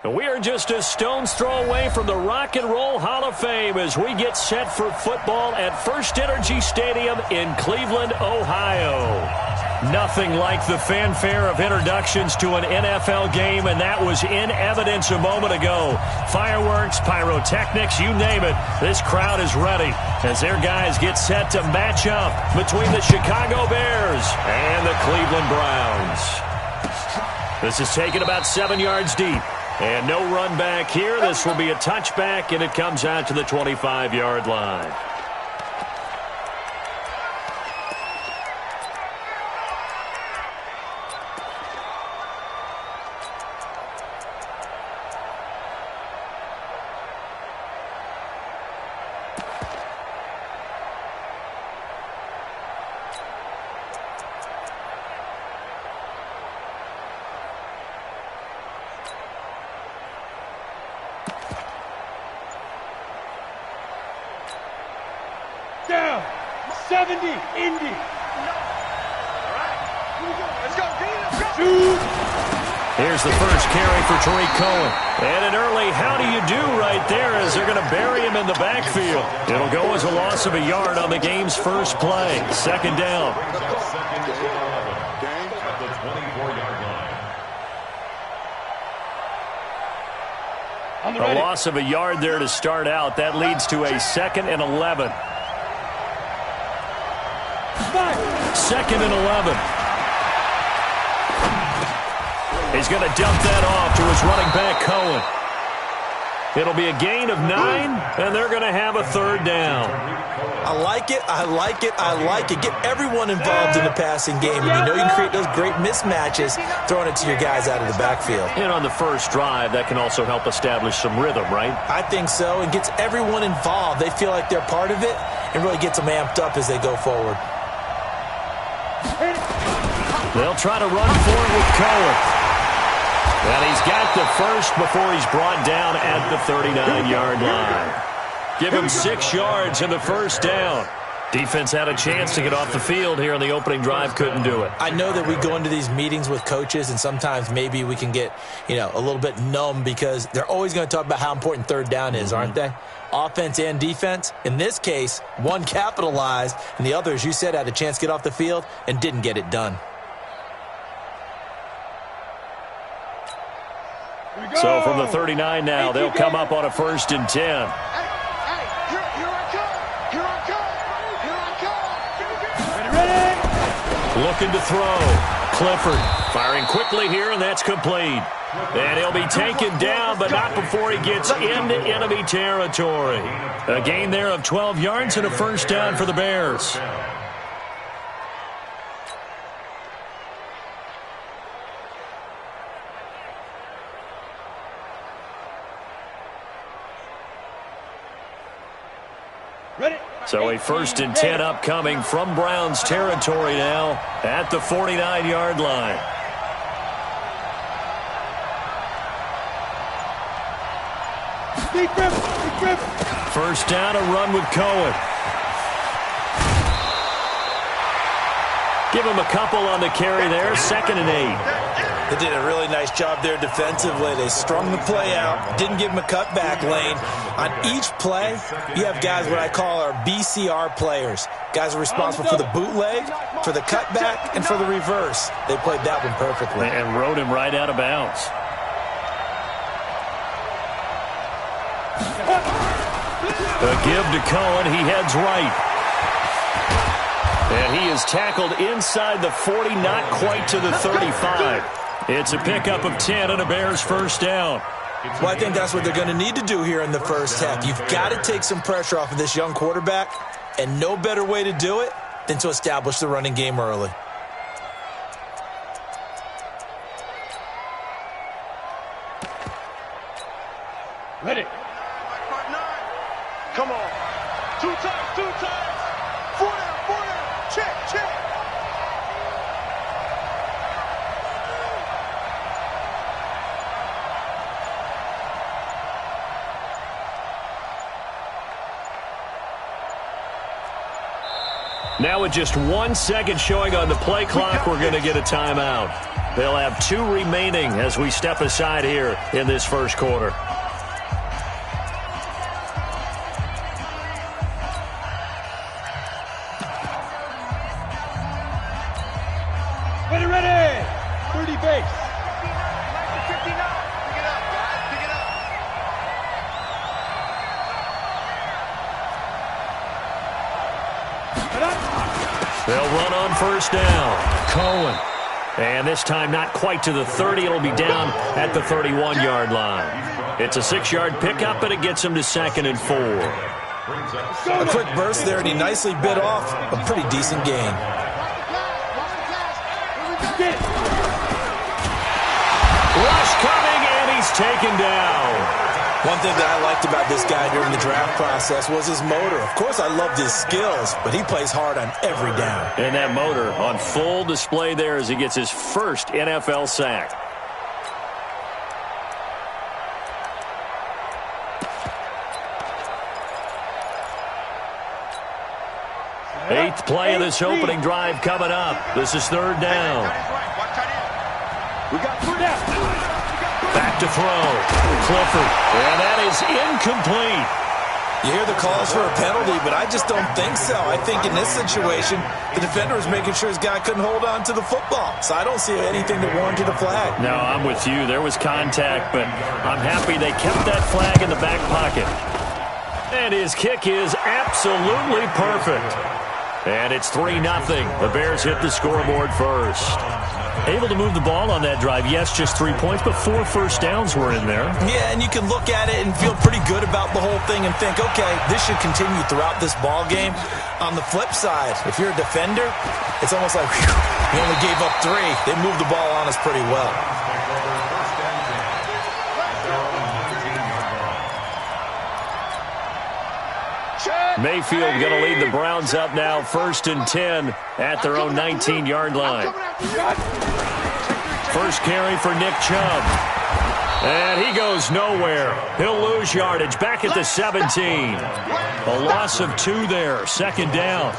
We are just a stone's throw away from the Rock and Roll Hall of Fame as we get set for football at First Energy Stadium in Cleveland, Ohio. Nothing like the fanfare of introductions to an NFL game, and that was in evidence a moment ago. Fireworks, pyrotechnics, you name it. This crowd is ready as their guys get set to match up between the Chicago Bears and the Cleveland Browns. This is taken about 7 yards deep. And no run back here. This will be a touchback, and it comes out to the 25-yard line. Down. 70. Indy. Shoot. Here's the first carry for Tariq Cohen. And an early how do you do right there as they're going to bury him in the backfield. It'll go as a loss of a yard on the game's first play. Second down. A loss of a yard there to start out. That leads to a 2nd and 11. 2nd and 11. He's going to dump that off to his running back, Cohen. It'll be a gain of 9, and they're going to have a third down. I like it, I like it, I like it. Get everyone involved in the passing game. And you know you can create those great mismatches throwing it to your guys out of the backfield. And on the first drive, that can also help establish some rhythm, right? I think so, and gets everyone involved. They feel like they're part of it and really gets them amped up as they go forward. They'll try to run for it with Cohen. And he's got the first before he's brought down at the 39-yard line. Give him 6 yards in the first down. Defense had a chance to get off the field here on the opening drive, couldn't do it. I know that we go into these meetings with coaches, and sometimes maybe we can get, a little bit numb because they're always going to talk about how important third down is, aren't they? Offense and defense. In this case, one capitalized, and the other, as you said, had a chance to get off the field and didn't get it done. So from the 39 now, they'll come up on a 1st and 10. Here I come. Ready. Looking to throw. Clifford firing quickly here, and that's complete. And he'll be taken down, but not before he gets into enemy territory. A gain there of 12 yards and a first down for the Bears. So a 1st and 10 upcoming from Browns territory now at the 49-yard line. First down, a run with Cohen. Give him a couple on the carry there, 2nd and 8. They did a really nice job there defensively. They strung the play out, didn't give him a cutback lane. On each play, you have guys what I call our BCR players. Guys are responsible for the bootleg, for the cutback, and for the reverse. They played that one perfectly. And rode him right out of bounds. A give to Cohen. He heads right. And he is tackled inside the 40, not quite to the 35. It's a pickup of 10 and a Bears first down. Well, I think that's what they're going to need to do here in the first half. You've got to take some pressure off of this young quarterback, and no better way to do it than to establish the running game early. Ready. Come on. 2 times, 2 times. 4 down, 4 down. Check. Now with just 1 second showing on the play clock, we're going to get a timeout. They'll have 2 remaining as we step aside here in this first quarter. Ready. 30 base. 59. Pick it up, guys. Pick it up. They'll run on first down. Cohen. And this time not quite to the 30. It'll be down at the 31-yard line. It's a 6-yard pickup, and it gets him to 2nd and 4. A quick burst there, and he nicely bit off a pretty decent gain. Rush coming, and he's taken down. One thing that I liked about this guy during the draft process was his motor. Of course, I loved his skills, but he plays hard on every down. And that motor on full display there as he gets his first NFL sack. Eighth play of this opening drive coming up. This is 3rd down. We got 3 down. Back to throw. Clifford. And that is incomplete. You hear the calls for a penalty, but I just don't think so. I think in this situation, the defender was making sure his guy couldn't hold on to the football. So I don't see anything that warranted a flag. No, I'm with you. There was contact, but I'm happy they kept that flag in the back pocket. And his kick is absolutely perfect. And it's 3-0. The Bears hit the scoreboard first. Able to move the ball on that drive. Yes, just 3 points, but 4 first downs were in there. Yeah, and you can look at it and feel pretty good about the whole thing and think, okay, this should continue throughout this ball game. On the flip side, if you're a defender, it's almost like, whew, we only gave up 3. They moved the ball on us pretty well. Mayfield going to lead the Browns up now, 1st and 10 at their own 19-yard line. First carry for Nick Chubb. And he goes nowhere. He'll lose yardage back at the 17. A loss of 2 there, 2nd down.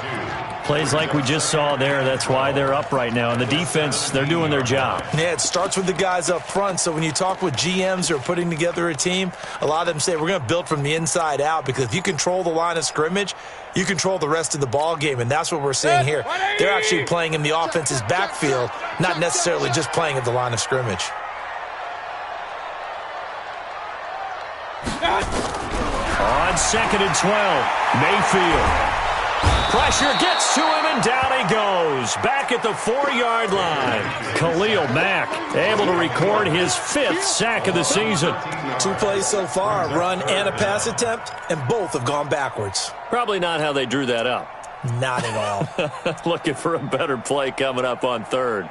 Plays like we just saw there. That's why they're up right now. And the defense, they're doing their job. Yeah, it starts with the guys up front. So when you talk with GMs who are putting together a team, a lot of them say we're going to build from the inside out, because if you control the line of scrimmage, you control the rest of the ball game. And that's what we're seeing here. They're actually playing in the offense's backfield, not necessarily just playing at the line of scrimmage. On 2nd and 12, Mayfield. Pressure gets to him, and down he goes. Back at the 4-yard line. Khalil Mack able to record his 5th sack of the season. 2 plays so far, a run and a pass attempt, and both have gone backwards. Probably not how they drew that up. Not at all. Looking for a better play coming up on 3rd.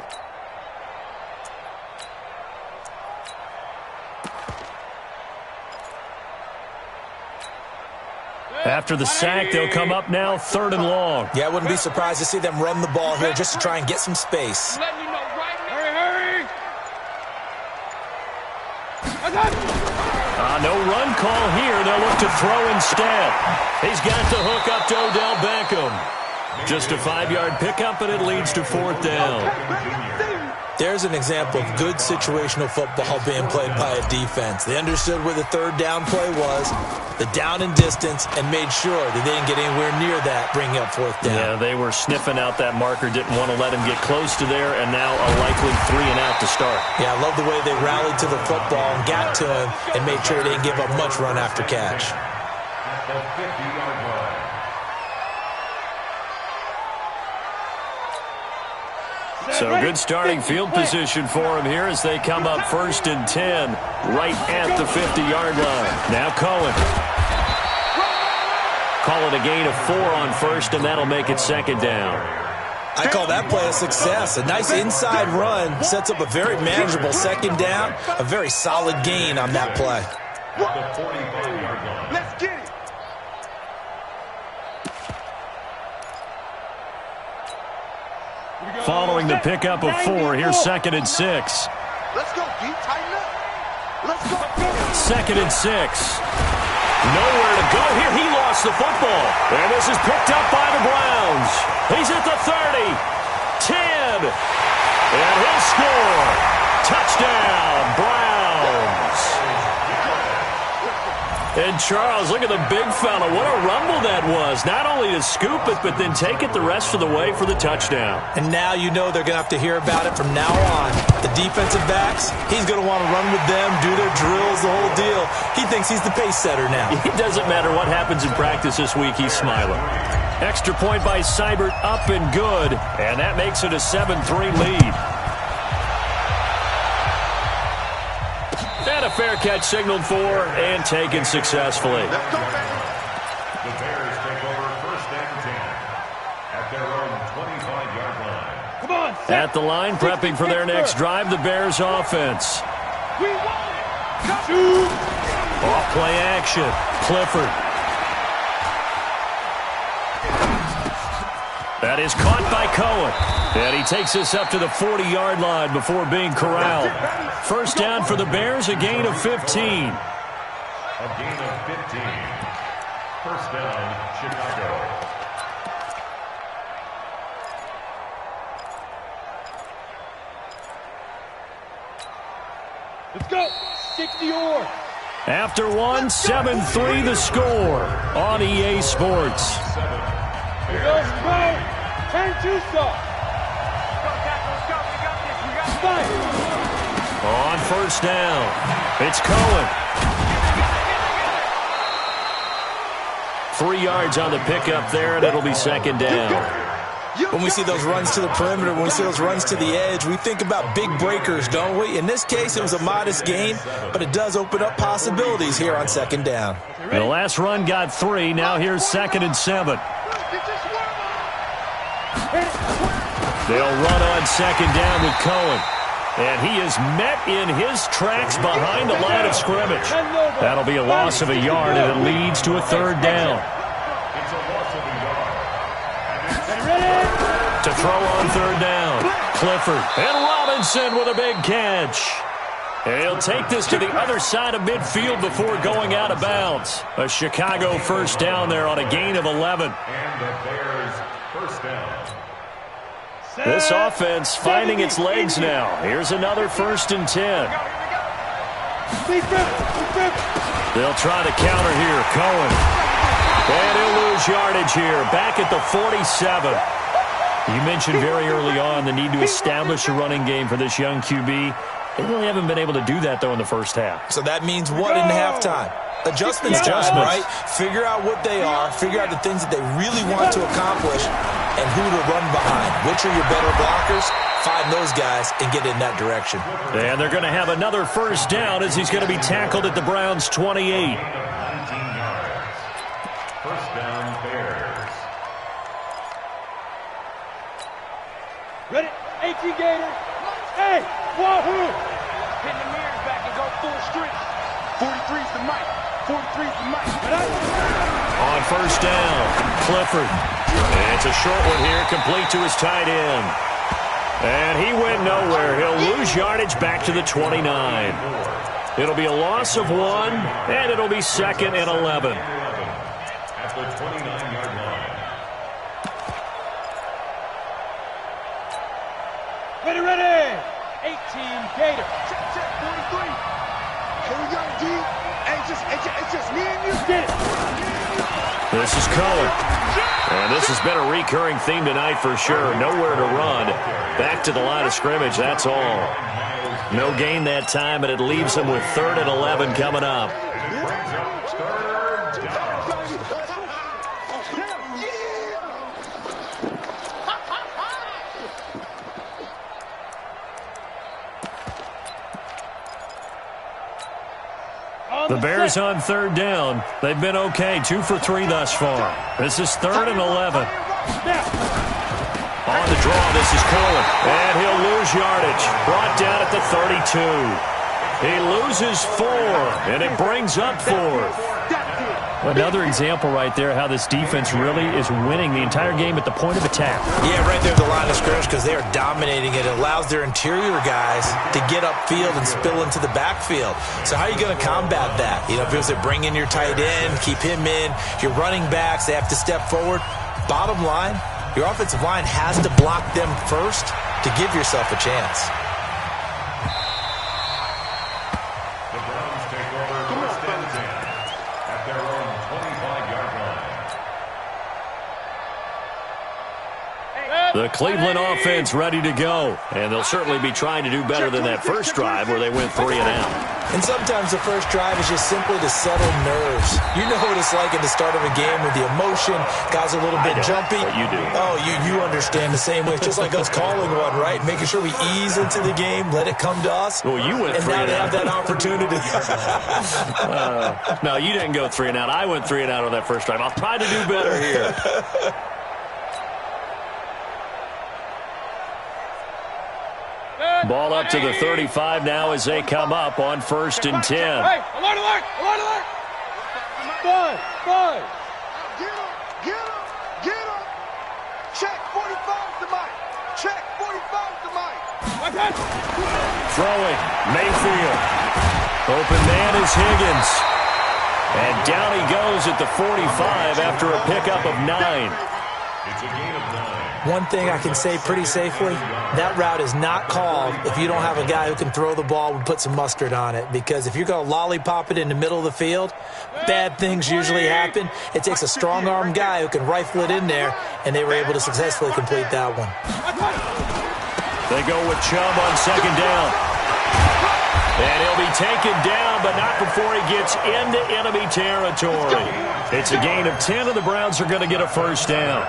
After the sack, they'll come up now 3rd and long. Yeah, I wouldn't be surprised to see them run the ball here just to try and get some space. Hurry. No run call here. They'll look to throw instead. He's got the hook up to Odell Beckham. Just a 5-yard pickup, and it leads to 4th down. There's an example of good situational football being played by a defense. They understood where the 3rd down play was, the down and distance, and made sure that they didn't get anywhere near that, bringing up 4th down. Yeah, they were sniffing out that marker, didn't want to let him get close to there, and now a likely 3 and out to start. Yeah, I love the way they rallied to the football and got to him and made sure they didn't give up much run after catch. The 50-yard line. So good starting field position for him here as they come up 1st and 10 right at the 50-yard line. Now Cohen. Call it a gain of 4 on 1st, and that'll make it 2nd down. I call that play a success. A nice inside run sets up a very manageable 2nd down, a very solid gain on that play. Let's get it. Following the pickup of 4, here's 2nd and 6. Let's go, D. Tighten up. Let's go. 2nd and 6. Nowhere to go here. He lost the football. And this is picked up by the Browns. He's at the 30, 10, And he'll score. Touchdown, Browns. And Charles, look at the big fella. What a rumble that was. Not only to scoop it, but then take it the rest of the way for the touchdown. And now you know they're going to have to hear about it from now on. The defensive backs, he's going to want to run with them, do their drills, the whole deal. He thinks he's the pace setter now. It doesn't matter what happens in practice this week. He's smiling. Extra point by Seibert, up and good. And that makes it a 7-3 lead. And a fair catch signaled for and taken successfully. The Bears take over first and 10 at their own 25-yard line. Come on, At the line, prepping for their next drive, the Bears offense. We want it. Shoot. Off play action. Clifford. That is caught by Cohen. And he takes us up to the 40-yard line before being corralled. First down for the Bears, a gain of 15. A gain of 15. First down, Chicago. Let's go. 60 or. After one, 7-3 the score on EA Sports. Here goes Crow. Turn two stop. On first down, it's Cohen. 3 yards on the pickup there, and it'll be second down. When we see those runs to the perimeter, when we see those runs to the edge, we think about big breakers, don't we? In this case, it was a modest gain, but it does open up possibilities here on second down. The last run got 3. Now here's 2nd and 7. They'll run on second down with Cohen. And he is met in his tracks behind the line of scrimmage. That'll be a loss of a yard, and it leads to a third down. It's a loss of a yard. To throw on third down, Clifford. And Robinson with a big catch. And he'll take this to the other side of midfield before going out of bounds. A Chicago first down there on a gain of 11. And the Bears first down. This offense finding its legs now. Here's another 1st and 10. They'll try to counter here. Cohen. And he'll lose yardage here. Back at the 47. You mentioned very early on the need to establish a running game for this young QB. They really haven't been able to do that, though, in the first half. So that means what in halftime? Adjustments time, right? Figure out what they are, figure out the things that they really want to accomplish, and who to run behind. Which are your better blockers? Find those guys and get in that direction. And they're going to have another first down as he's going to be tackled at the Browns' 28. 19 yards. First down, Bears. Ready? 18 Gator. Hey, wahoo! Pin the mirrors back and go full street. 43's the mic. 43's the mic. On first down, Clifford. And it's a short one here, complete to his tight end. And he went nowhere. He'll lose yardage back to the 29. It'll be a loss of 1, and it'll be 2nd and 11. At the 29-yard line. Ready. 18 Gator. Check, 43. Here we go, D. It's just me and you. Get it. This is Cohen. And this has been a recurring theme tonight for sure. Nowhere to run. Back to the line of scrimmage, that's all. No gain that time, and it leaves him with 3rd and 11 coming up. The Bears on 3rd down. They've been okay, 2 for 3 thus far. This is 3rd and 11. On the draw, this is Cohen. And he'll lose yardage. Brought down at the 32. He loses 4, and it brings up 4th. Another example right there how this defense really is winning the entire game at the point of attack. Yeah, right there at the line of scrimmage because they are dominating it. It allows their interior guys to get upfield and spill into the backfield. So how are you going to combat that? You know, because they bring in your tight end, keep him in. Your running backs, they have to step forward. Bottom line, your offensive line has to block them first to give yourself a chance. The Browns take over first and 10 at their own 25-yard line. The Cleveland offense ready to go, and they'll certainly be trying to do better than that first drive where they went 3 and out. And sometimes the first drive is just simply to settle nerves. You know what it's like at the start of a game with the emotion. Guys are a little bit jumpy. But you do. Oh, you understand the same way. It's just like us calling one, right? Making sure we ease into the game, let it come to us. Well, you went 3 and and now out. they have that opportunity. No, you didn't go 3 and out. I went 3 and out on that first drive. I'll try to do better here. Ball up to the 35 now as they come up on 1st and 10. Hey, alert, alert, alert, alert. Five. Get him, get him, get him. Check 45's the mic. Check 45's the mic. Throwing, Mayfield. Open man is Higgins. And down he goes at the 45 after a pickup of 9. It's a gain of 9. One thing I can say pretty safely, that route is not called if you don't have a guy who can throw the ball and put some mustard on it. Because if you're going to lollipop it in the middle of the field, bad things usually happen. It takes a strong-armed guy who can rifle it in there, and they were able to successfully complete that one. They go with Chubb on 2nd down. And he'll be taken down, but not before he gets into enemy territory. It's a gain of 10, and the Browns are going to get a first down.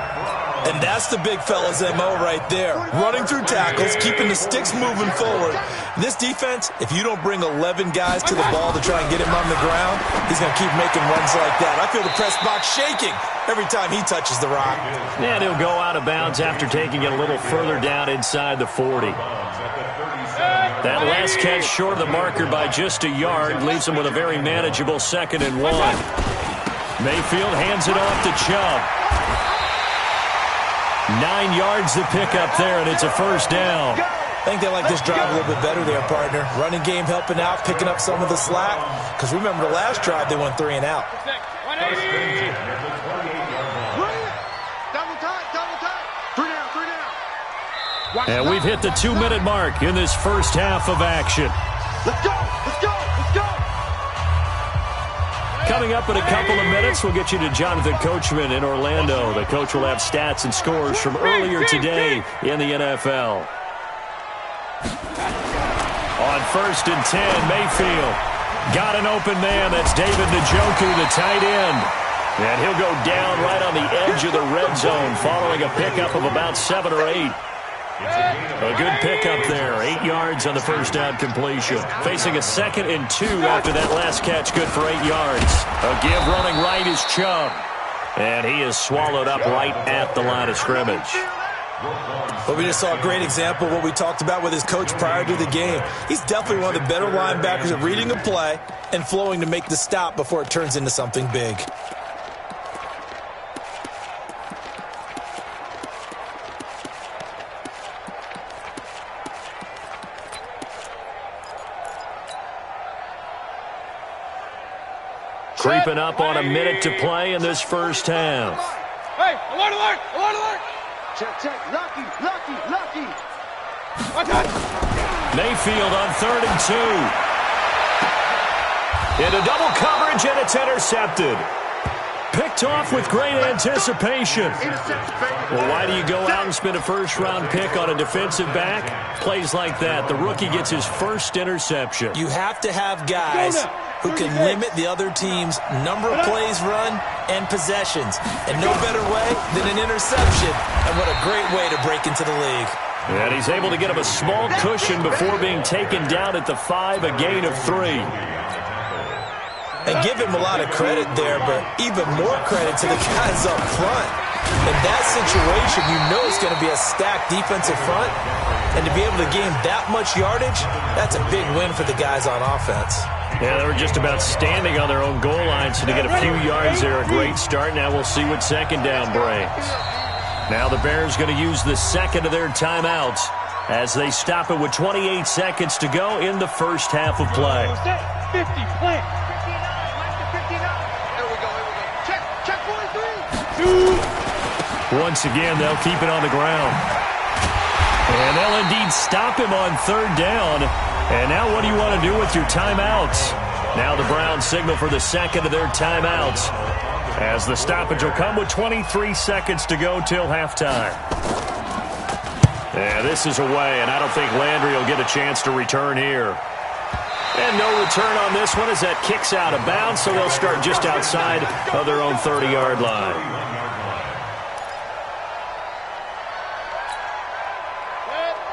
And that's the big fella's MO right there. Running through tackles, keeping the sticks moving forward. This defense, if you don't bring 11 guys to the ball to try and get him on the ground, he's going to keep making runs like that. I feel the press box shaking every time he touches the rock. And he'll go out of bounds after taking it a little further down inside the 40. That last catch short of the marker by just a yard leaves him with a very manageable 2nd and 1. Mayfield hands it off to Chubb. 9 yards to pick up there, and it's a first down. I think they like this drive a little bit better there, partner. Running game helping out, picking up some of the slack. Because remember, the last drive, they went 3 and out. 180. Double time. 3 down. And we've hit the 2-minute mark in this first half of action. Let's go. Coming up in a couple of minutes, we'll get you to Jonathan Coachman in Orlando. The coach will have stats and scores from earlier today in the NFL. On 1st and 10, Mayfield got an open man. That's David Njoku, the tight end. And he'll go down right on the edge of the red zone following a pickup of about 7 or 8. A good pickup there. 8 yards on the first down completion. Facing a 2nd and 2 after that last catch. Good for 8 yards. A give running right is Chubb. And he is swallowed up right at the line of scrimmage. But we just saw a great example of what we talked about with his coach prior to the game. He's definitely one of the better linebackers at reading a play and flowing to make the stop before it turns into something big. Creeping up on a minute to play in this first half. Hey, alert. Check. Lucky. Mayfield on 3rd and 2. Into double coverage, and it's intercepted. Picked off with great anticipation. Well, why do you go out and spend a first-round pick on a defensive back? Plays like that. The rookie gets his first interception. You have to have guys who can limit the other team's number of plays run and possessions. And no better way than an interception. And what a great way to break into the league. And he's able to get him a small cushion before being taken down at the 5, a gain of 3. And give him a lot of credit there, but even more credit to the guys up front. In that situation, you know it's going to be a stacked defensive front. And to be able to gain that much yardage, that's a big win for the guys on offense. Yeah, they were just about standing on their own goal line, so to get a few yards there, a great start. Now we'll see what 2nd down brings. Now the Bears going to use the 2nd of their timeouts as they stop it with 28 seconds to go in the first half of play. 50, plant. Check 43. Once again, they'll keep it on the ground. And they'll indeed stop him on third down. And now what do you want to do with your timeouts? Now the Browns signal for the second of their timeouts, as the stoppage will come with 23 seconds to go till halftime. And this is away, and I don't think Landry will get a chance to return here. And no return on this one as that kicks out of bounds, so they'll start just outside of their own 30-yard line.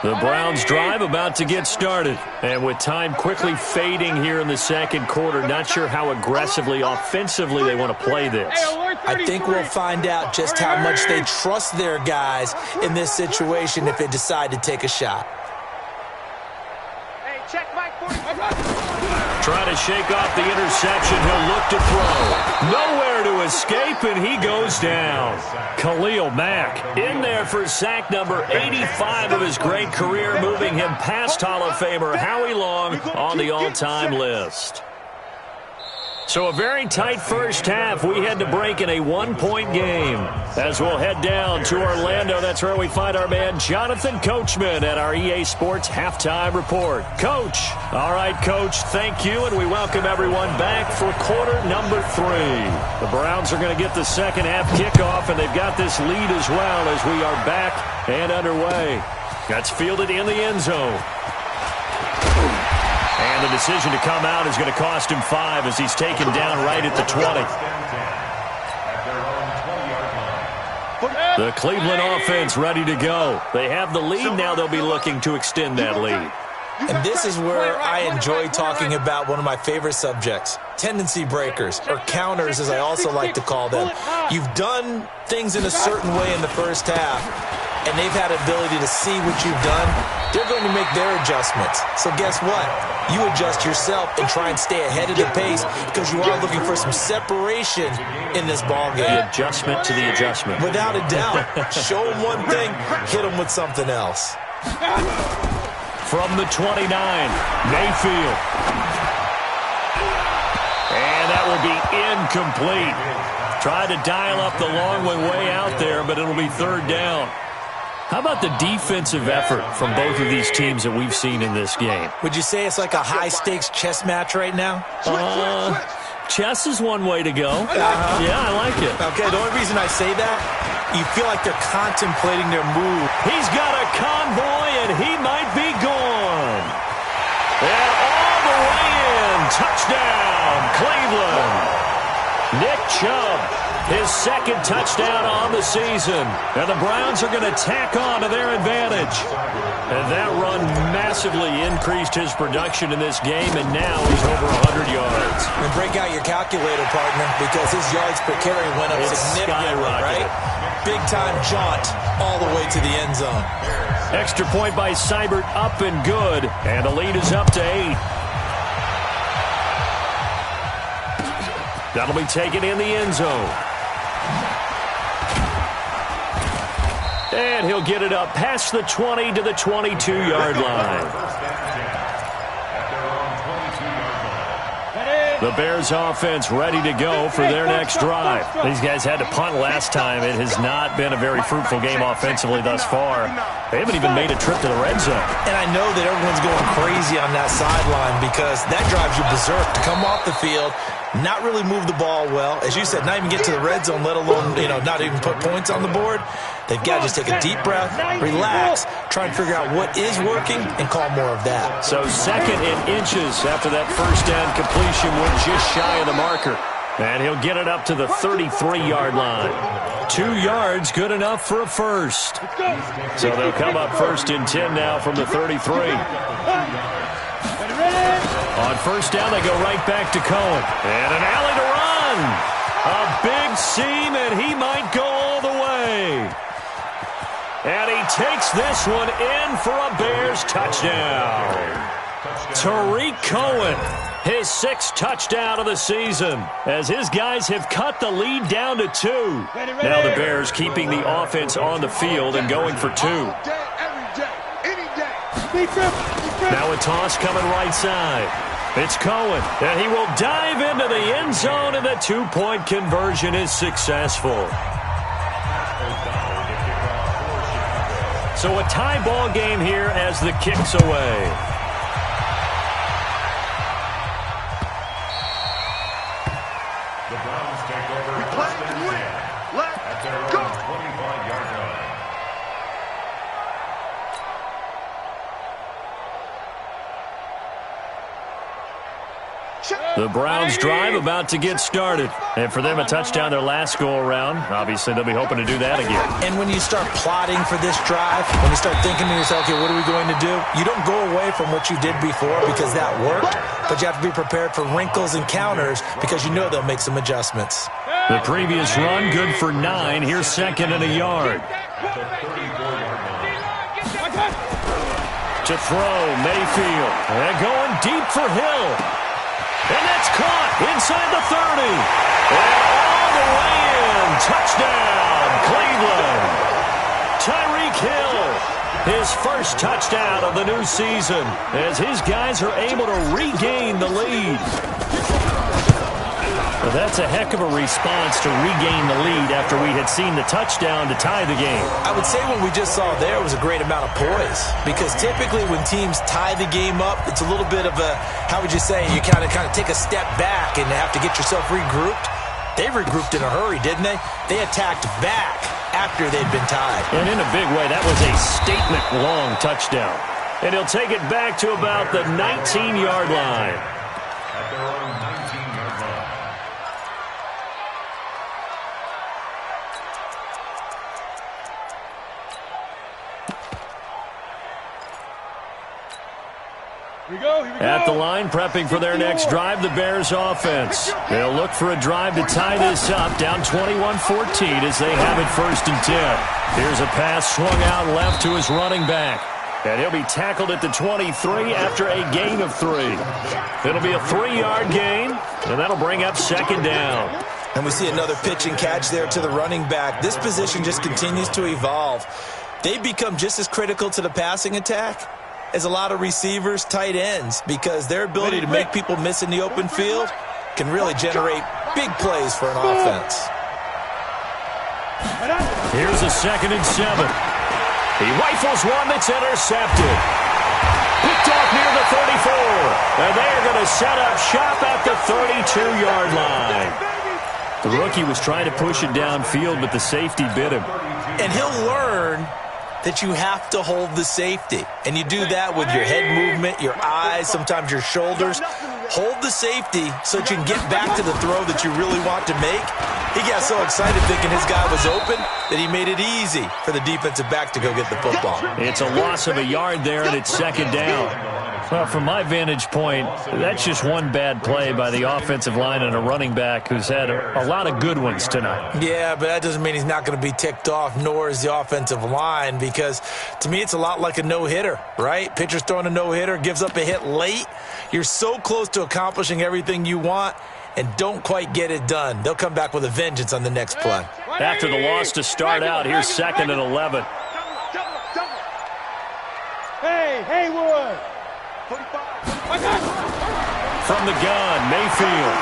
The Browns drive about to get started. And with time quickly fading here in the second quarter, not sure how aggressively, offensively they want to play this. I think we'll find out just how much they trust their guys in this situation if they decide to take a shot. Hey, check Mike 40. Trying to shake off the interception. He'll look to throw. Nowhere to escape, and he goes down. Khalil Mack in there for sack number 85 of his great career, moving him past Hall of Famer Howie Long on the all-time list. So a very tight first half. We had to break in a one-point game. As we'll head down to Orlando, that's where we find our man Jonathan Coachman at our EA Sports Halftime Report. Coach. All right, Coach, thank you, and we welcome everyone back for quarter number 3. The Browns are going to get the second half kickoff, and they've got this lead as well as we are back and underway. That's fielded in the end zone. And the decision to come out is going to cost him 5 as he's taken down right at the 20. The Cleveland offense ready to go. They have the lead. Now they'll be looking to extend that lead. And this is where I enjoy talking about one of my favorite subjects, tendency breakers, or counters as I also like to call them. You've done things in a certain way in the first half, and they've had ability to see what you've done. They're going to make their adjustments. So guess what? You adjust yourself and try and stay ahead of the pace because you are looking for some separation in this ball game. The adjustment to the adjustment. Without a doubt. Show them one thing, hit them with something else. From the 29, Mayfield. And that will be incomplete. Tried to dial up the long one way out there, but it'll be third down. How about the defensive effort from both of these teams that we've seen in this game? Would you say it's like a high-stakes chess match right now? Chess is one way to go. Yeah, I like it. Okay, the only reason I say that, you feel like they're contemplating their move. He's got a convoy, and he might be gone. And all the way in. Touchdown, Cleveland. Nick Chubb, his second touchdown on the season. And the Browns are going to tack on to their advantage. And that run massively increased his production in this game, and now he's over 100 yards. And break out your calculator, partner, because his yards per carry went up significantly, right? Big-time jaunt all the way to the end zone. Extra point by Seibert, up and good. And the lead is up to 8. That'll be taken in the end zone. And he'll get it up past the 20 to the 22-yard line. The Bears offense ready to go for their next drive. These guys had to punt last time. It has not been a very fruitful game offensively thus far. They haven't even made a trip to the red zone. And I know that everyone's going crazy on that sideline because that drives you berserk to come off the field, not really move the ball well. As you said, not even get to the red zone, let alone, not even put points on the board. They've got to just take a deep breath, relax, try and figure out what is working, and call more of that. So second and inches after that first down completion. We're just shy of the marker. And he'll get it up to the 33-yard line. 2 yards, good enough for a first. So they'll come up first and 10 now from the 33. On first down, they go right back to Cohen. And an alley to run. A big seam, and he might go all the way. And he takes this one in for a Bears touchdown. Tariq Cohen, his 6th touchdown of the season, as his guys have cut the lead down to 2. Now the Bears keeping the offense on the field and going for 2. Now a toss coming right side. It's Cohen, and he will dive into the end zone, and the 2-point conversion is successful. So a tie ball game here as the kick's away. The Browns take over first and 10 at their own 25-yard line. The Browns drive about to get started. And for them, a touchdown their last go-around. Obviously, they'll be hoping to do that again. And when you start plotting for this drive, when you start thinking to yourself, okay, what are we going to do? You don't go away from what you did before because that worked, but you have to be prepared for wrinkles and counters because you know they'll make some adjustments. The previous run, good for 9. Here's second and a yard. At the 34-yard line. To throw, Mayfield. And going deep for Hill. And that's caught inside the 30. And all the way in. Touchdown, Cleveland. Tyreek Hill, his first touchdown of the new season as his guys are able to regain the lead. Well, that's a heck of a response to regain the lead after we had seen the touchdown to tie the game. I would say what we just saw there was a great amount of poise because typically when teams tie the game up, it's a little bit of a, how would you say, you kind of take a step back and have to get yourself regrouped. They regrouped in a hurry, didn't they? They attacked back after they'd been tied. And in a big way, that was a statement-long touchdown. And he'll take it back to about the 19-yard line. At their own 19-yard line. Here we go. At the line, prepping for their next drive, the Bears offense. They'll look for a drive to tie this up, down 21-14 as they have it first and 10. Here's a pass swung out left to his running back. And he'll be tackled at the 23 after a gain of 3. It'll be a 3-yard gain, and that'll bring up second down. And we see another pitch and catch there to the running back. This position just continues to evolve. They become just as critical to the passing attack as a lot of receivers, tight ends, because their ability to make people miss in the open field can really generate big plays for an offense. Here's a 2nd and 7. He rifles one that's intercepted. Picked off near the 34. And they are going to set up shop at the 32-yard line. The rookie was trying to push it downfield, but the safety bit him. And he'll learn that you have to hold the safety. And you do that with your head movement, your eyes, sometimes your shoulders. Hold the safety so that you can get back to the throw that you really want to make. He got so excited thinking his guy was open that he made it easy for the defensive back to go get the football. It's a loss of a yard there, and it's second down. Well, from my vantage point, that's just one bad play by the offensive line and a running back who's had a lot of good ones tonight. Yeah, but that doesn't mean he's not going to be ticked off, nor is the offensive line, because to me it's a lot like a no-hitter, right? Pitcher's throwing a no-hitter, gives up a hit late. You're so close to accomplishing everything you want and don't quite get it done. They'll come back with a vengeance on the next play. After the loss to start out, here's 2nd and 11. Hey, Haywood. From the gun, Mayfield.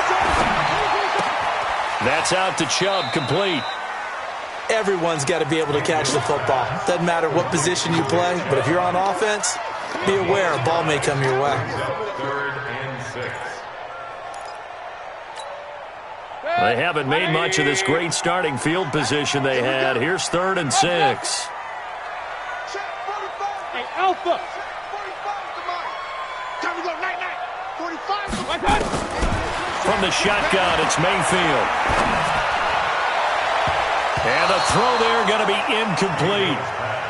That's out to Chubb, complete. Everyone's got to be able to catch the football. Doesn't matter what position you play, but if you're on offense, be aware a ball may come your way. 3rd and 6. They haven't made much of this great starting field position they had. Here's 3rd and 6. Hey, Alpha. From the shotgun, it's Mayfield. And the throw there going to be incomplete.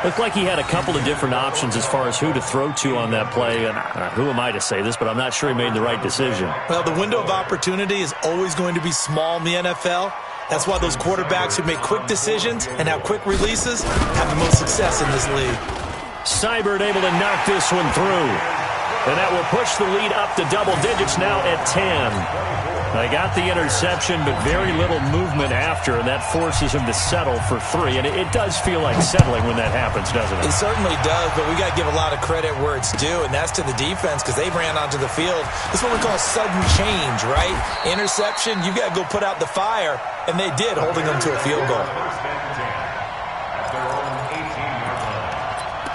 Looked like he had a couple of different options as far as who to throw to on that play. And who am I to say this, but I'm not sure he made the right decision. Well, the window of opportunity is always going to be small in the NFL. That's why those quarterbacks who make quick decisions and have quick releases have the most success in this league. Seibert able to knock this one through. And that will push the lead up to double digits now at 10. They got the interception, but very little movement after, and that forces him to settle for 3. And it does feel like settling when that happens, doesn't it? It certainly does, but we got to give a lot of credit where it's due, and that's to the defense because they ran onto the field. This is what we call sudden change, right? Interception, you got to go put out the fire, and they did, holding them to a field goal. 1st and 10 at their own 18-yard line.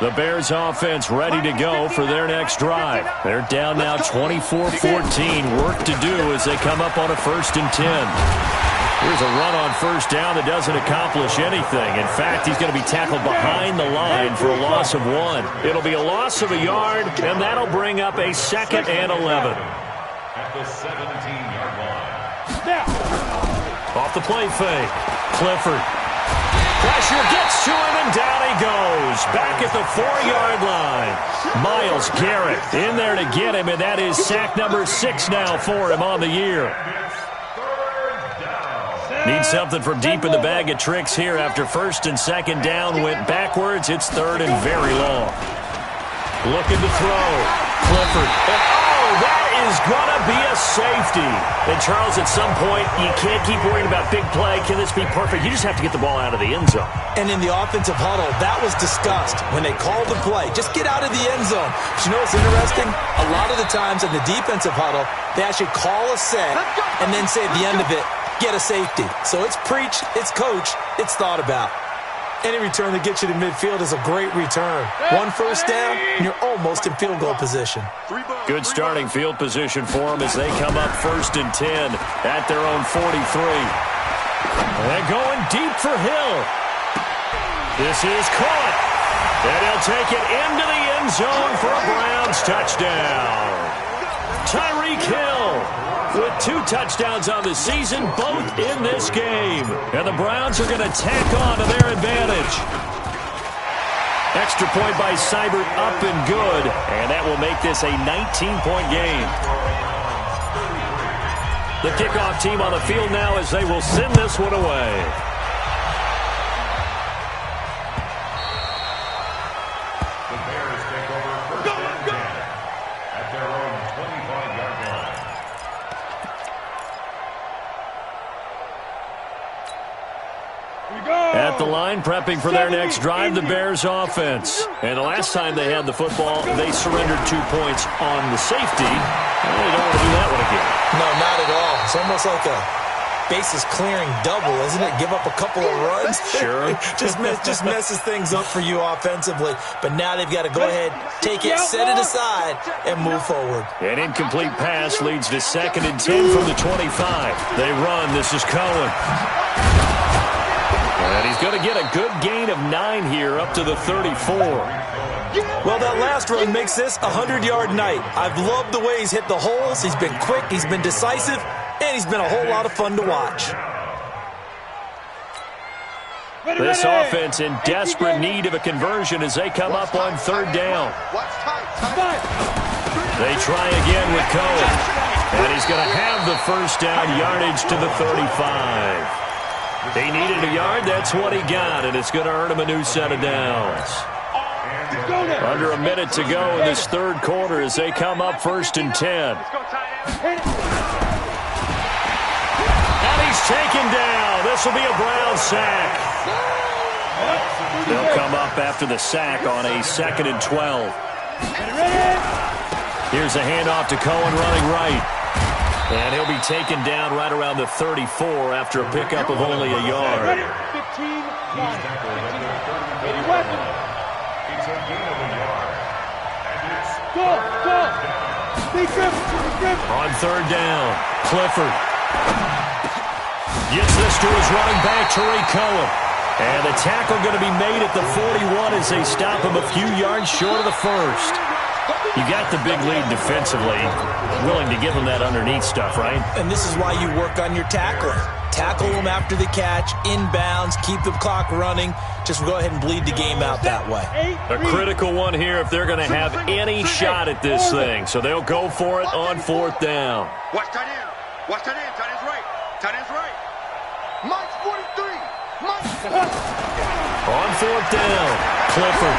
The Bears offense ready to go for their next drive. They're down now 24-14. Work to do as they come up on a 1st and 10. Here's a run on 1st down that doesn't accomplish anything. In fact, he's going to be tackled behind the line for a loss of 1. It'll be a loss of a yard, and that'll bring up a 2nd and 11. At the 17-yard line. Off the play fake. Clifford. Pressure gets to him, and down he goes. Back at the 4-yard line. Myles Garrett in there to get him, and that is sack number 6 now for him on the year. Need something from deep in the bag of tricks here after 1st and 2nd down went backwards. It's 3rd and very long. Looking to throw. Clifford. And that is going to be a safety. And, Charles, at some point, you can't keep worrying about big play. Can this be perfect? You just have to get the ball out of the end zone. And in the offensive huddle, that was discussed when they called the play. Just get out of the end zone. But you know what's interesting? A lot of the times in the defensive huddle, they actually call a set and then say at the end of it, get a safety. So it's preached, it's coached, it's thought about. Any return that gets you to midfield is a great return. 1 1st down, and you're almost in field goal position. Good starting field position for them as they come up 1st and 10 at their own 43. They're going deep for Hill. This is caught. And he'll take it into the end zone for a Browns touchdown. Tyreek Hill with 2 touchdowns on the season, both in this game. And the Browns are going to tack on to their advantage. Extra point by Seibert up and good. And that will make this a 19-point game. The kickoff team on the field now as they will send this one away. The Bears take over 1st and 10 at their own 25-yard line. At the line, prepping for their next drive, the Bears offense. And the last time they had the football, they surrendered 2 points on the safety. Well, they don't want to do that one again. No, not at all. It's almost like a bases clearing double, isn't it? Give up a couple of runs. Sure. just messes things up for you offensively. But now they've got to go ahead, take it, set it aside, and move forward. An incomplete pass leads to 2nd and 10 from the 25. They run. This is Cohen. And he's going to get a good gain of 9 here up to the 34. Well, that last run makes this a 100-yard night. I've loved the way he's hit the holes. He's been quick. He's been decisive. And he's been a whole lot of fun to watch. This offense in desperate need of a conversion as they come up on 3rd down. They try again with Cohen. And he's going to have the 1st down, yardage to the 35. He needed a yard. That's what he got. And it's going to earn him a new set of downs. Under a minute to go in this 3rd quarter as they come up 1st and 10. And he's taken down. This will be a Brown sack. They'll come up after the sack on a 2nd and 12. Here's a handoff to Cohen running right. And he'll be taken down right around the 34 after a pickup of only a yard. 15, 15. It's a gain of a yard. And it's Go! On 3rd down, Clifford gets this to his running back, Tariq Cohen. And the tackle going to be made at the 41 as they stop him a few yards short of the 1st. You got the big lead defensively, willing to give them that underneath stuff, right? And this is why you work on your tackling. Tackle them after the catch, inbounds, keep the clock running. Just go ahead and bleed the game out that way. A critical one here if they're going to have any shot at this thing. So they'll go for it on 4th down. Watch tight end. Watch tight end. Tight end's right. Tight end's right. Mike's 43. Mike. On 4th down, Clifford.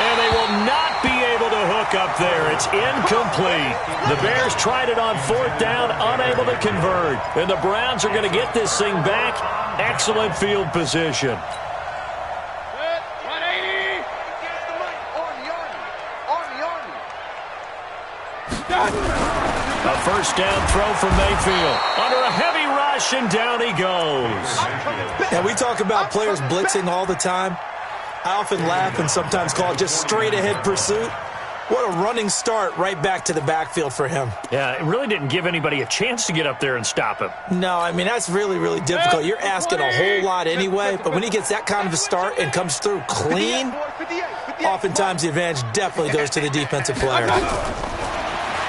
And they will not be able to hook up there. It's incomplete. The Bears tried it on 4th down, unable to convert. And the Browns are going to get this thing back. Excellent field position. 180. A 1st down throw from Mayfield. Under a heavy rush, and down he goes. Now, we talk about players blitzing all the time. I often laugh and sometimes call it just straight-ahead pursuit. What a running start right back to the backfield for him. Yeah, it really didn't give anybody a chance to get up there and stop him. No, I mean, that's really, really difficult. You're asking a whole lot anyway, but when he gets that kind of a start and comes through clean, oftentimes the advantage definitely goes to the defensive player.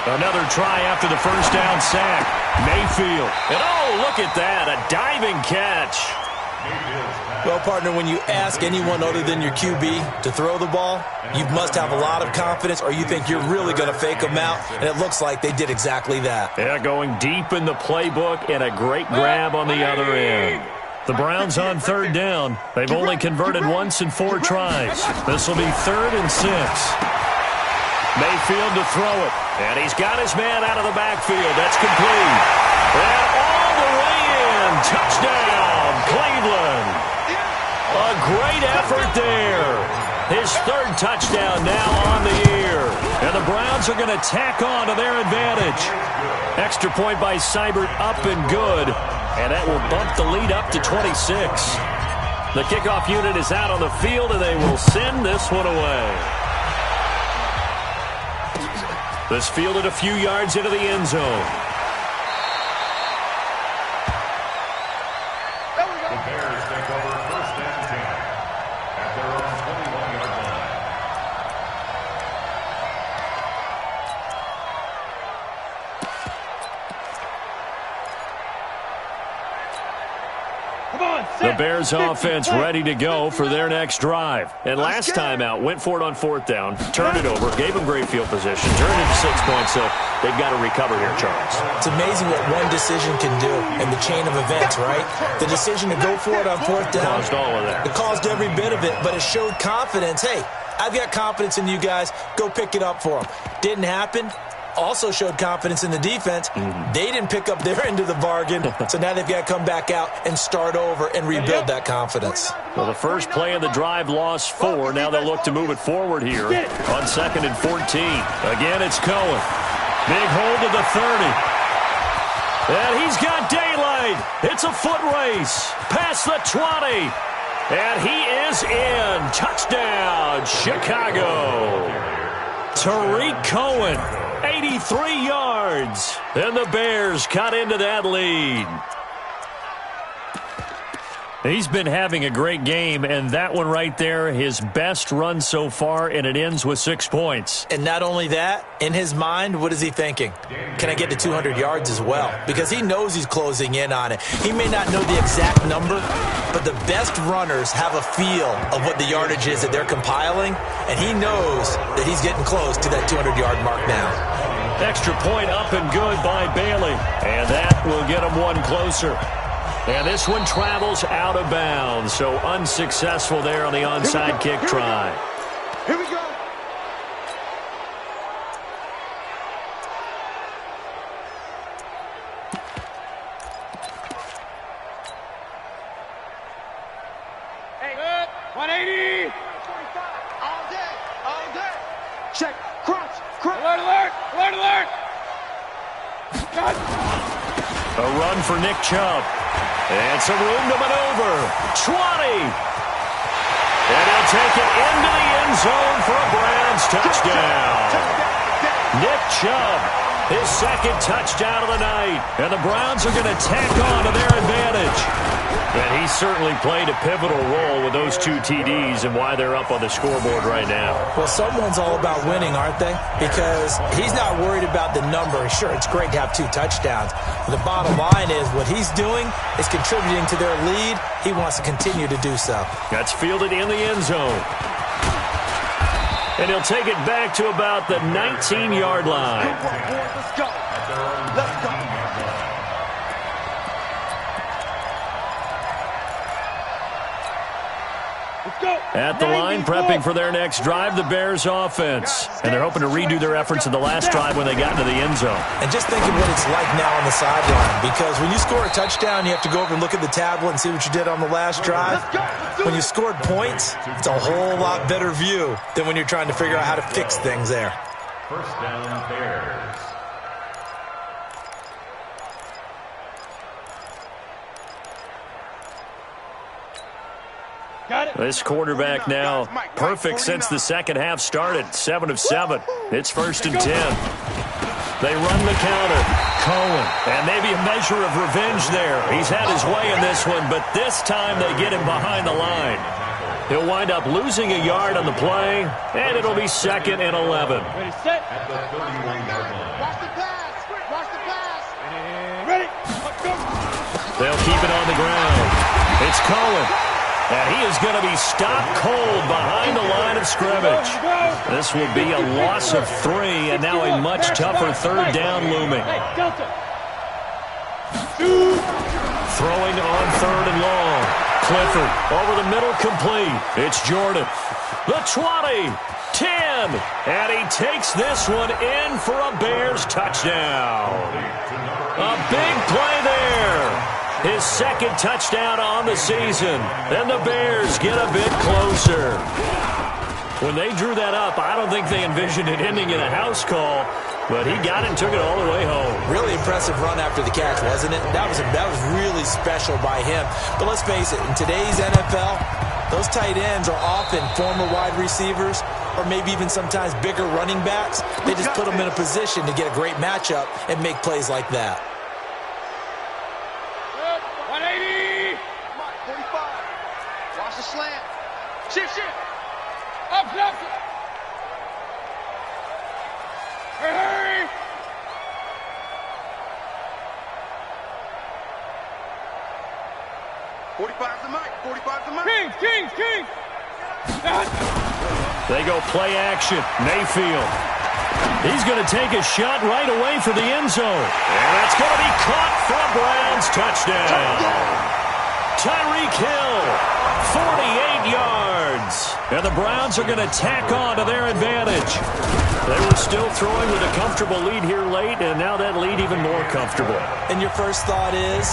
Another try after the first down sack. Mayfield. And oh, look at that, a diving catch. Well, partner, when you ask anyone other than your QB to throw the ball, you must have a lot of confidence or you think you're really going to fake them out, and it looks like they did exactly that. Yeah, going deep in the playbook and a great grab on the other end. The Browns on third down. They've only converted once in 4 tries. This will be 3rd and 6. Mayfield to throw it. And he's got his man out of the backfield. That's complete. And all the way in. Touchdown, Cleveland. A great effort there. His 3rd touchdown now on the year. And the Browns are going to tack on to their advantage. Extra point by Seibert, up and good. And that will bump the lead up to 26. The kickoff unit is out on the field, and they will send this one away. This fielded a few yards into the end zone. The Bears take over 1st and 10 at their own 21-yard line. The Bears offense ready to go for their next drive. And last time out, went for it on 4th down, turned it over, gave them great field position, turned it to 6 points, so they've got to recover here, Charles. It's amazing what one decision can do in the chain of events, right? The decision to go for it on 4th down. Caused all of that. It caused every bit of it, but it showed confidence. Hey, I've got confidence in you guys. Go pick it up for them. Didn't happen. Also showed confidence in the defense. They didn't pick up their end of the bargain, so now they've got to come back out and start over and rebuild that confidence. Well, the first play of the drive lost 4. Now they'll look to move it forward here on 2nd and 14. Again, it's Cohen. Big hold to the 30. And he's got daylight. It's a foot race. Past the 20. And he is in. Touchdown, Chicago. Tariq Cohen. 83 yards, and the Bears cut into that lead. He's been having a great game, and that one right there, his best run so far, and it ends with 6 points. And not only that, in his mind, what is he thinking? Can I get to 200 yards as well? Because he knows he's closing in on it. He may not know the exact number, but the best runners have a feel of what the yardage is that they're compiling, and he knows that he's getting close to that 200-yard mark now. Extra point up and good by Bailey, and that will get him one closer. And this one travels out of bounds, so unsuccessful there on the onside kick try. Here we go. Hey, 180. 45. All day. All day. Check. Crunch. Crunch. Alert, alert. Alert, alert. God. A run for Nick Chubb. And some room to maneuver. 20. And he'll take it into the end zone for a Browns touchdown. Nick Chubb, his 2nd touchdown of the night. And the Browns are going to tack on to their advantage. And he certainly played a pivotal role with those 2 TDs and why they're up on the scoreboard right now. Well, someone's all about winning, aren't they? Because he's not worried about the number. Sure, it's great to have 2 touchdowns. But the bottom line is what he's doing is contributing to their lead. He wants to continue to do so. That's fielded in the end zone. And he'll take it back to about the 19-yard line. Let's go. Let's go. At the line, prepping for their next drive, the Bears offense. And they're hoping to redo their efforts in the last drive when they got into the end zone. And just think of what it's like now on the sideline. Because when you score a touchdown, you have to go over and look at the tablet and see what you did on the last drive. When you scored points, it's a whole lot better view than when you're trying to figure out how to fix things there. 1st down, Bears. This quarterback now perfect since the second half started. 7 of 7. It's 1st and 10. They run the counter. Cohen. And maybe a measure of revenge there. He's had his way in this one, but this time they get him behind the line. He'll wind up losing a yard on the play, and it'll be 2nd and 11. Ready, set. At the 31-yard line. Watch the pass. Watch the pass. Ready. Go. They'll keep it on the ground. It's Cohen. And he is going to be stopped cold behind the line of scrimmage. This will be a loss of 3, and now a much tougher 3rd down looming. Throwing on 3rd and long. Clifford over the middle, complete. It's Jordan. The 20, 10, and he takes this one in for a Bears touchdown. A big play there. His 2nd touchdown on the season. And the Bears get a bit closer. When they drew that up, I don't think they envisioned it ending in a house call, but he got it and took it all the way home. Really impressive run after the catch, wasn't it? That was really special by him. But let's face it, in today's NFL, those tight ends are often former wide receivers or maybe even sometimes bigger running backs. They just put them in a position to get a great matchup and make plays like that. 180. 45. Watch the slant. Shift. Up, left. Hurry. The mic. Kings. They go play action. Mayfield. He's going to take a shot right away for the end zone. And that's going to be caught for a Browns touchdown. Tyreek Hill, 48 yards. And the Browns are going to tack on to their advantage. They were still throwing with a comfortable lead here late, and now that lead even more comfortable. And your first thought is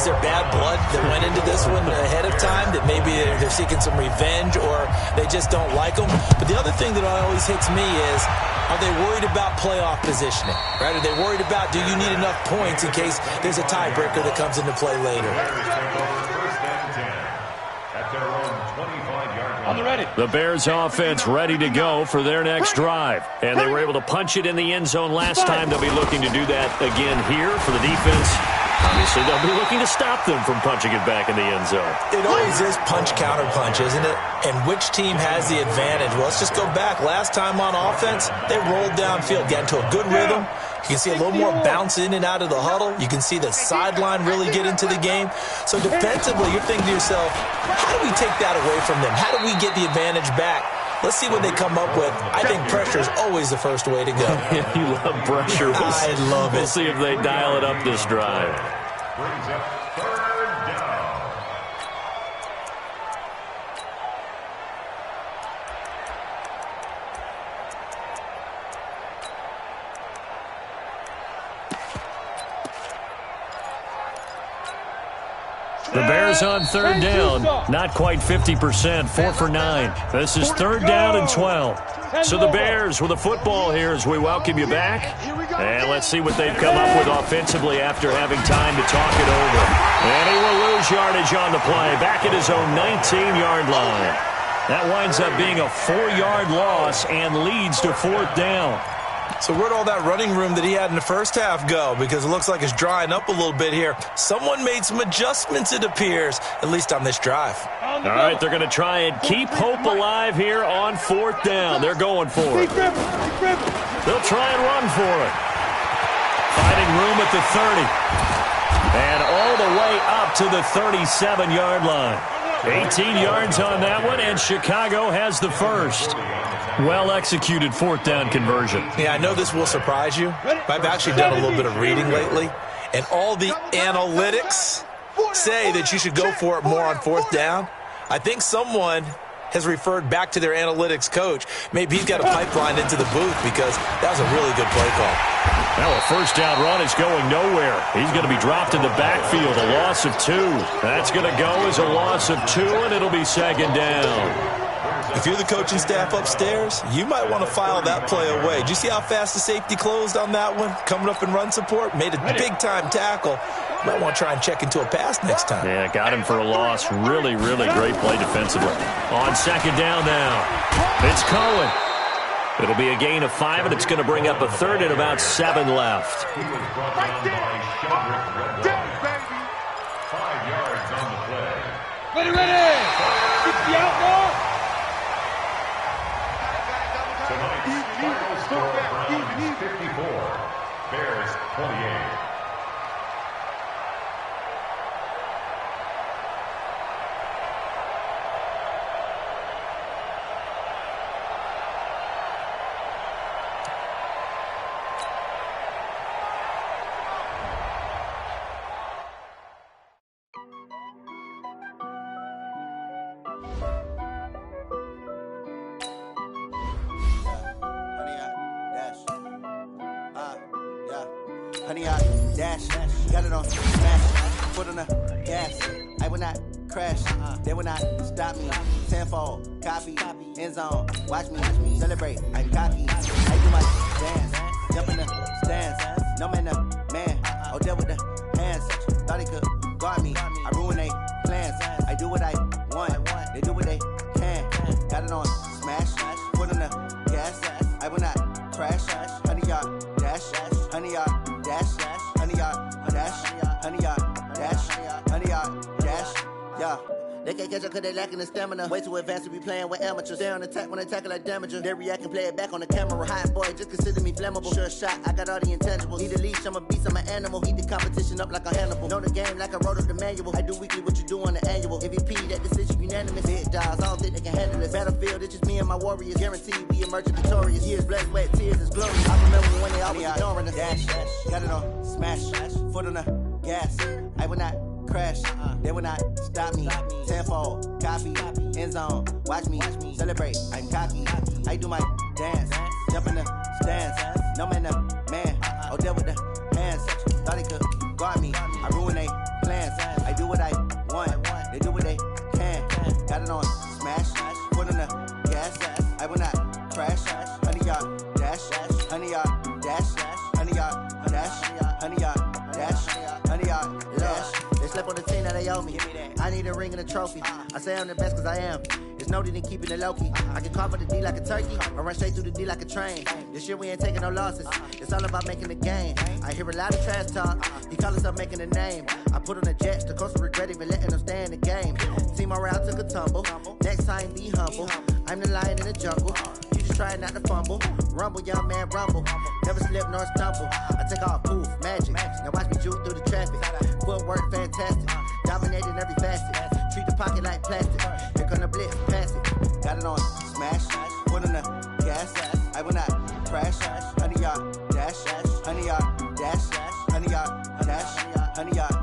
there bad blood that went into this one ahead of time, that maybe they're seeking some revenge or they just don't like them? But the other thing that always hits me is, are they worried about playoff positioning? Right? Are they worried about, do you need enough points in case there's a tiebreaker that comes into play later? On the ready. The Bears offense ready to go for their next drive. And they were able to punch it in the end zone last time. They'll be looking to do that again here for the defense. Obviously, they'll be looking to stop them from punching it back in the end zone. It always is punch-counter-punch, isn't it? And which team has the advantage? Well, let's just go back. Last time on offense, they rolled downfield, got into a good rhythm. You can see a little more bounce in and out of the huddle. You can see the sideline really get into the game. So defensively, you're thinking to yourself, how do we take that away from them? How do we get the advantage back? Let's see what they come up with. I think pressure is always the first way to go. You love pressure. I love it. We'll see if they dial it up this drive. Brings up 3rd down. The Bears on 3rd down. Not quite 50%. 4 for 9. This is 3rd down and 12. So the Bears with a football here as we welcome you back. And let's see what they've come up with offensively after having time to talk it over. And he will lose yardage on the play. Back at his own 19-yard line. That winds up being a 4-yard loss and leads to 4th down. So where'd all that running room that he had in the first half go? Because it looks like it's drying up a little bit here. Someone made some adjustments, it appears, at least on this drive. All right, they're going to try and keep hope alive here on 4th down. They're going for it. They'll try and run for it. Finding room at the 30. And all the way up to the 37-yard line. 18 yards on that one, and Chicago has the first. Well-executed 4th down conversion. Yeah, I know this will surprise you. I've actually done a little bit of reading lately, and all the analytics say that you should go for it more on 4th down. I think someone has referred back to their analytics coach. Maybe he's got a pipeline into the booth because that was a really good play call. Now a 1st down run is going nowhere. He's going to be dropped in the backfield, a loss of 2. That's going to go as a loss of 2, and it'll be 2nd down. If you're the coaching staff upstairs, you might want to file that play away. Did you see how fast the safety closed on that one? Coming up in run support, made a big-time tackle. Might want to try and check into a pass next time. Yeah, got him for a loss. Really, really great play defensively. On second down now, it's Cohen. It'll be a gain of 5, and it's going to bring up a third and about 7 left. He was brought down by Sheldrick Redwell. 5 yards on the play. Ready, ready. Get the outlaw. Tonight's final score, Browns 54, Bears 28. Honey, I dash, got it on smash, foot on the gas. I will not crash, they will not stop me. Tenfold, copy, end zone, watch me celebrate. I'm cocky, I do my dance, jump in the stands. No man, the man, oh, there with the hands. Thought he could guard me, I ruin they plans. I do what I want, they do what they can. Got it on smash, foot on the gas. I will not crash, honey, y'all dash, honey, y'all dash, honey, y'all dash, honey, y'all dash, honey, y'all dash, yeah. They can't catch up cause they lacking the stamina. Way too advanced to be playing with amateurs. Stay on attack when they tackle like damager. They react and play it back on the camera. Hot boy, just consider me flammable. Sure shot, I got all the intangibles. Need a leash, I'm a beast, I'm an animal. Eat the competition up like a Hannibal. Know the game like I wrote up the manual. I do weekly what you do on the annual. MVP, that decision unanimous. Big dogs, I don't think they can handle this. Battlefield, it's just me and my warriors. Guaranteed we emerge victorious. Years, blood, sweat, tears, is glorious. I remember when they always ignoring us. Dash, got it on smash, foot on the gas. I will not crash, they will not stop me. Tenfold, copy, end zone, watch me celebrate. I'm cocky, I do my dance, jump in the stands. No man, the man, oh, there with the hands. Thought he could guard me, I ruin they plans. I do what I want, they do what they can. Got it on smash, foot on the gas. I will not crash, honey, y'all dash, honey, y'all dash, honey, y'all dash, honey, y'all dash, honey, y'all dash. They slept on the team that they owe me. I need a ring and a trophy. I say I'm the best cause I am. It's no need in keeping it low-key. I can carve up the D like a turkey or run straight through the D like a train. This year we ain't taking no losses. It's all about making the game. I hear a lot of trash talk. He call himself making a name. I put on the Jets. The coach will regret even letting them stay in the game. Team morale took a tumble. Next time be humble. I'm the lion in the jungle. You just try not to fumble. Rumble, young man, rumble. Never slip nor stumble. I take off, poof, magic. Now watch me juke through the traffic. Footwork fantastic. Dominating every facet. Treat the pocket like plastic. Here come the blitz, pass it. Got it on smash. Foot on the gas. I will not crash. Honey, y'all dash. Honey, y'all dash. Honey, y'all dash. Honey, y'all